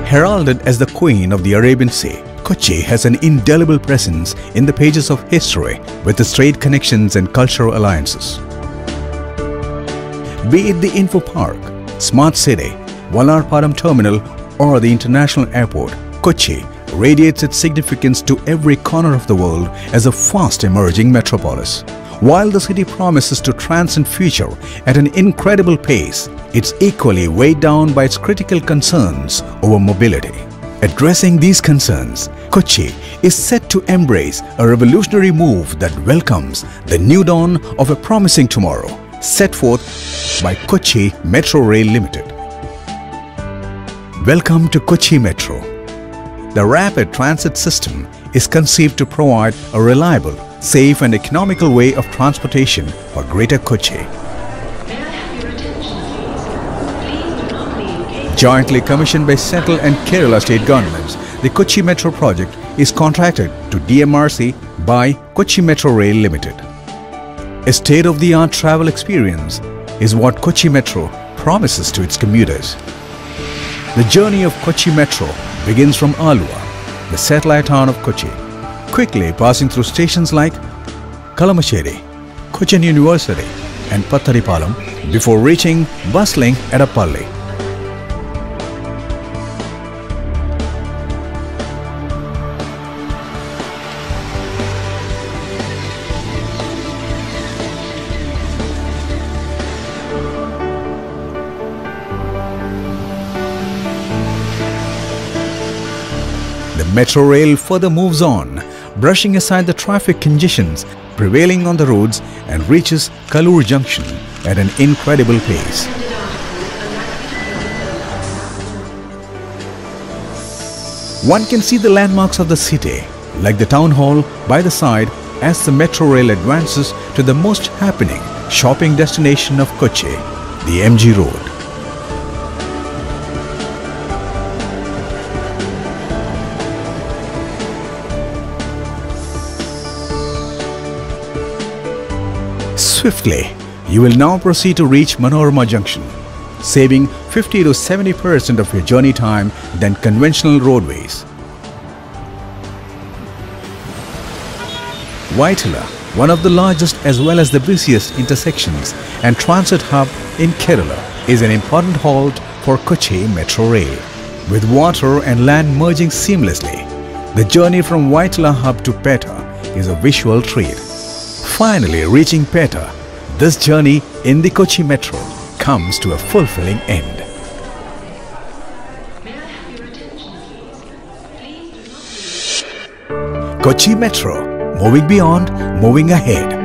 Heralded as the Queen of the Arabian Sea, Kochi has an indelible presence in the pages of history with its trade connections and cultural alliances. Be it the Info Park, Smart City, Vallarparam Terminal or the International Airport, Kochi radiates its significance to every corner of the world as a fast emerging metropolis. While the city promises to transcend future at an incredible pace, it's equally weighed down by its critical concerns over mobility. Addressing these concerns, Kochi is set to embrace a revolutionary move that welcomes the new dawn of a promising tomorrow, set forth by Kochi Metro Rail Limited. Welcome to Kochi Metro. The rapid transit system is conceived to provide a reliable, safe and economical way of transportation for Greater Kochi. Jointly commissioned by Central and Kerala state governments, the Kochi Metro project is contracted to DMRC by Kochi Metro Rail Limited. A state-of-the-art travel experience is what Kochi Metro promises to its commuters. The journey of Kochi Metro begins from Alua, the satellite town of Kochi, quickly passing through stations like Kalamasheri, Cochin University and Pattaripalam before reaching bustling Edappalli. The Metro Rail further moves on, brushing aside the traffic congestions prevailing on the roads and reaches Kalur Junction at an incredible pace. One can see the landmarks of the city, like the town hall by the side as the Metro Rail advances to the most happening shopping destination of Kochi, the MG Road. Swiftly, you will now proceed to reach Manorama Junction, saving 50 to 70% of your journey time than conventional roadways. Vaitala, one of the largest as well as the busiest intersections and transit hub in Kerala, is an important halt for Kochi Metro Rail. With water and land merging seamlessly, the journey from Vaitala hub to Peta is a visual treat. Finally reaching Peta, this journey in the Kochi Metro comes to a fulfilling end. Kochi Metro, moving beyond, moving ahead.